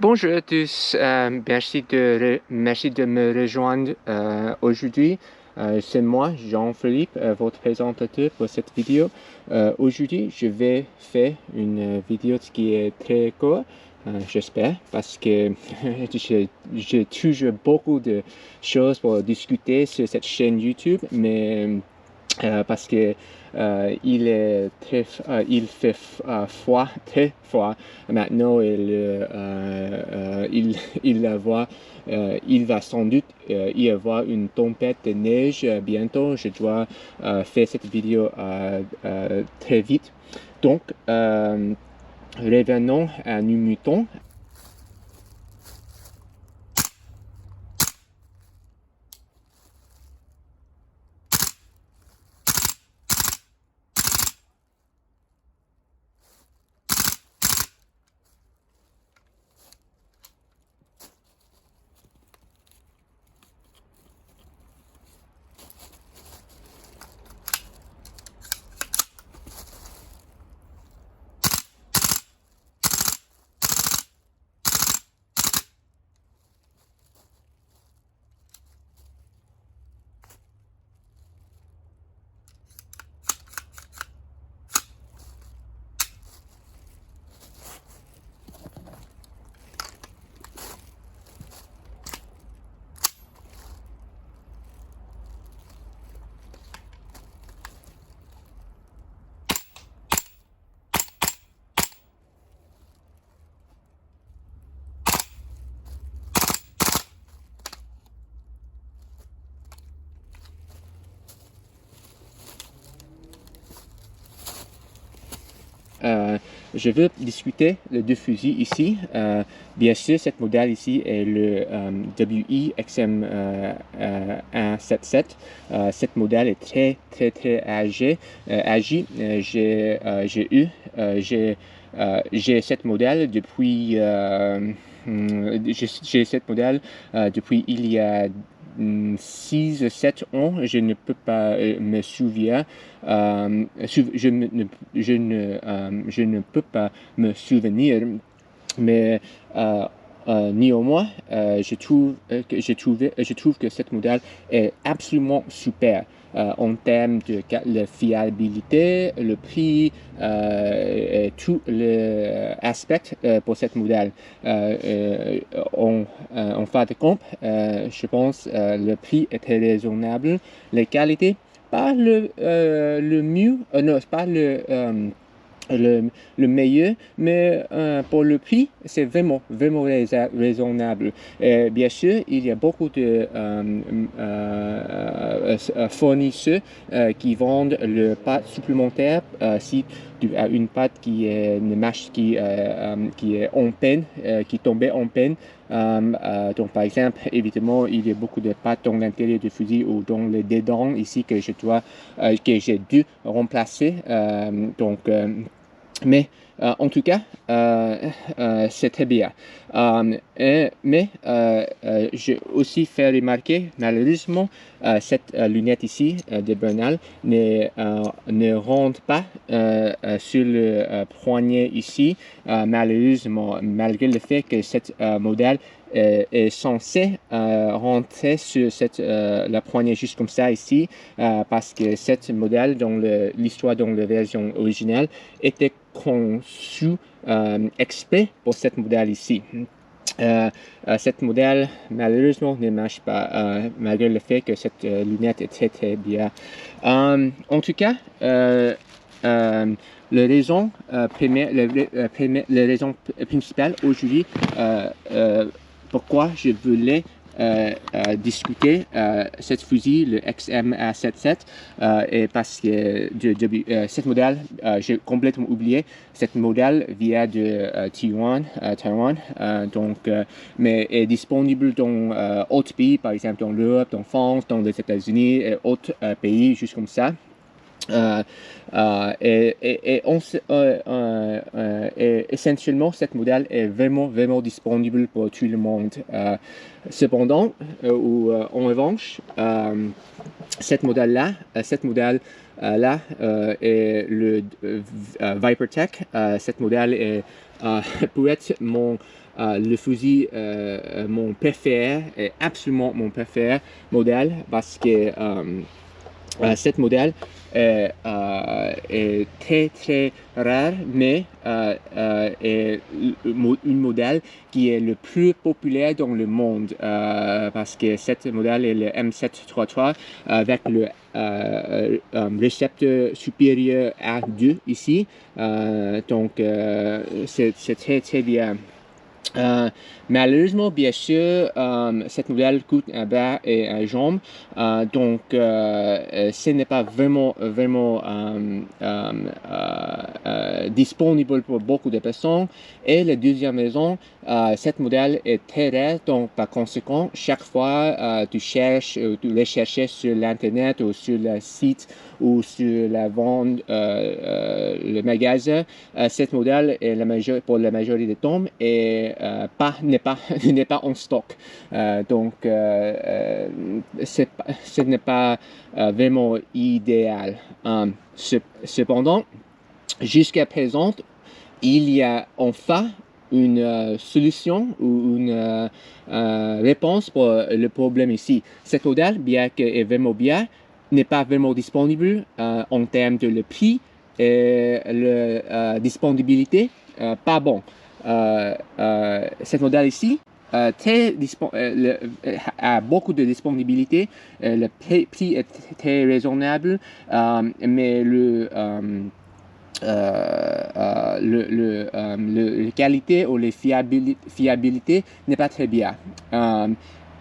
Bonjour à tous, merci de me rejoindre aujourd'hui. C'est moi, Jean-Philippe, votre présentateur pour cette vidéo. Aujourd'hui, je vais faire une vidéo qui est très courte, j'espère, parce que j'ai toujours beaucoup de choses pour discuter sur cette chaîne YouTube, mais parce que il fait froid, très froid. Maintenant, il va sans doute y avoir une tempête de neige bientôt. Je dois faire cette vidéo très vite. Donc, revenons à nos moutons. Je veux discuter les deux fusils ici. Bien sûr, cette modèle ici est le WI XM177. Cette modèle est très âgé. J'ai cette modèle depuis j'ai cette modèle depuis il y a 6, 7 ans, je ne peux pas me souvenir, je ne peux pas me souvenir, mais néanmoins, je trouve que cette modèle est absolument super. En termes de la fiabilité, le prix, et tout l'aspect pour cette modèle. En fin de compte, je pense le prix est très raisonnable. Les qualités, pas le mieux, non, c'est pas le meilleur, mais pour le prix, c'est vraiment raisonnable. Et bien sûr, il y a beaucoup de fournisseurs qui vendent le pâte supplémentaire si tu as une pâte qui est une marche qui est en peine, qui tombait en peine. Donc, par exemple, évidemment, il y a beaucoup de pâtes dans l'intérieur du fusil ou dans les dedans ici que j'ai dû remplacer. Mais en tout cas, c'est très bien. J'ai aussi fait remarquer, malheureusement, cette lunette ici de Bernal ne rentre pas sur le poignet ici, malheureusement, malgré le fait que cette modèle est censé rentrer sur la poignée juste comme ça ici, parce que cette modèle dans l'histoire, dans la version originale, était conçu exprès pour cette modèle ici. Cette modèle malheureusement ne marche pas malgré le fait que cette lunette est très bien. En tout cas, la raison principale aujourd'hui pourquoi je voulais discuter cette fusil, le XM177, et parce que cette modèle, j'ai complètement oublié, cette modèle vient de Taïwan, mais est disponible dans d'autres pays, par exemple dans l'Europe, dans France, dans les États-Unis et autres pays, juste comme ça. Euh, et essentiellement, cette modèle est vraiment disponible pour tout le monde. Cependant, en revanche, cette modèle-là, est le ViperTech. Cette modèle est peut être le fusil mon préféré, est absolument mon préféré modèle parce que cette modèle est très rare, mais est une modèle qui est le plus populaire dans le monde parce que cette modèle est le M733 avec le récepteur supérieur A2 ici. Donc, c'est très bien. Malheureusement, bien sûr, cette modèle coûte un bras et un jambe, donc ce n'est pas vraiment disponible pour beaucoup de personnes. Et la deuxième raison, cette modèle est très rare, donc par conséquent, chaque fois tu les cherches sur l'internet ou sur le site ou sur la vente, le magasin, cette modèle est pour la majorité des temps et n'est pas en stock. Donc, ce n'est pas vraiment idéal. Cependant, jusqu'à présent, il y a enfin une solution ou une réponse pour le problème ici. Cette modèle, bien qu'elle est vraiment bien, n'est pas vraiment disponible en termes de le prix et la disponibilité, pas bon. Cette modèle ici a beaucoup de disponibilité, le prix est très raisonnable, mais la qualité ou la fiabilité n'est pas très bien.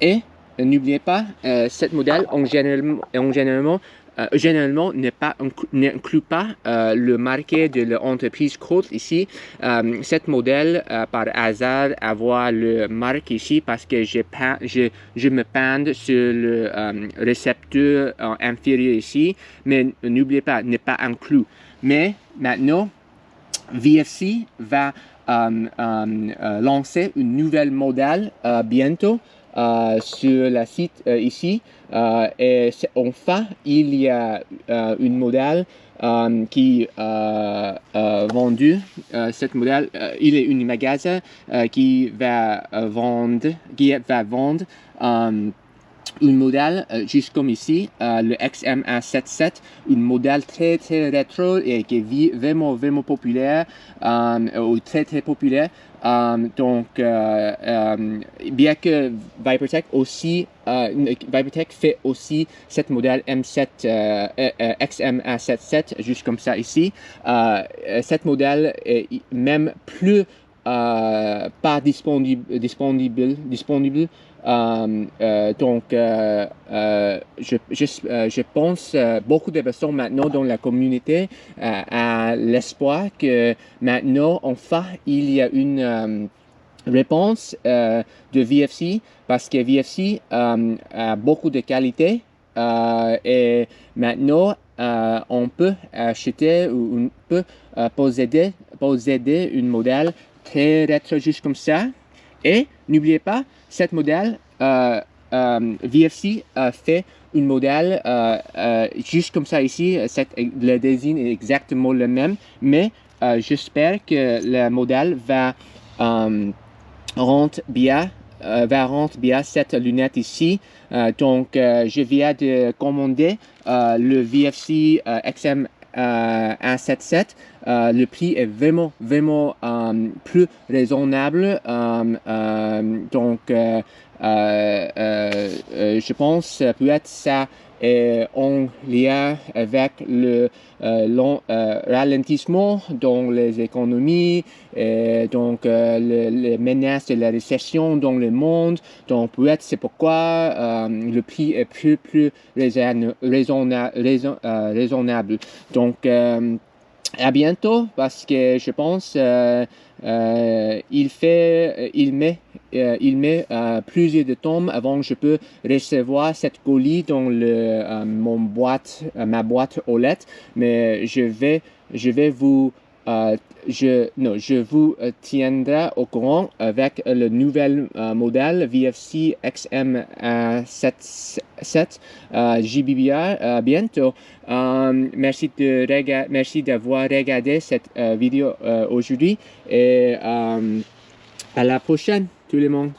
Et n'oubliez pas, cette modèle généralement n'inclut pas le marqué de l'entreprise Colt ici. Cette modèle, par hasard, avoir le marque ici parce que je me pende sur le récepteur inférieur ici, mais n'oubliez pas, n'est pas inclus. Mais maintenant, VFC va lancer une nouvelle modèle bientôt sur le site ici. Et enfin, il y a une modèle qui vendu. Cette modèle, il est un magasin qui va vendre une modèle juste comme ici, le XM177, une modèle très rétro et qui est vraiment populaire, ou très populaire. Donc, bien que ViperTech fait aussi cette modèle XM177 juste comme ça ici, cette modèle est même plus pas disponible. Donc, je pense beaucoup de personnes maintenant dans la communauté à l'espoir que maintenant, enfin, il y a une réponse de VFC parce que VFC a beaucoup de qualité et maintenant, on peut acheter ou on peut posséder une modèle très rétro juste comme ça. Et n'oubliez pas, cette modèle, VFC fait une modèle juste comme ça ici. Le design est exactement le même, mais j'espère que le modèle va rendre bien cette lunette ici. Donc, je viens de commander le VFC XM 177. Le prix est vraiment plus raisonnable. Donc, je pense peut-être ça est en lien avec le ralentissement dans les économies, et donc les menaces de la récession dans le monde. Donc peut-être c'est pourquoi le prix est plus raisonnable. Donc À bientôt parce que je pense il met plusieurs de tomes avant que je peux recevoir cette colis dans ma boîte aux lettres. Mais je vais vous non, je vous tiendrai au courant avec le nouvel modèle VFC XM77 GBBR bientôt. Merci d'avoir regardé cette vidéo aujourd'hui et à la prochaine tout le monde.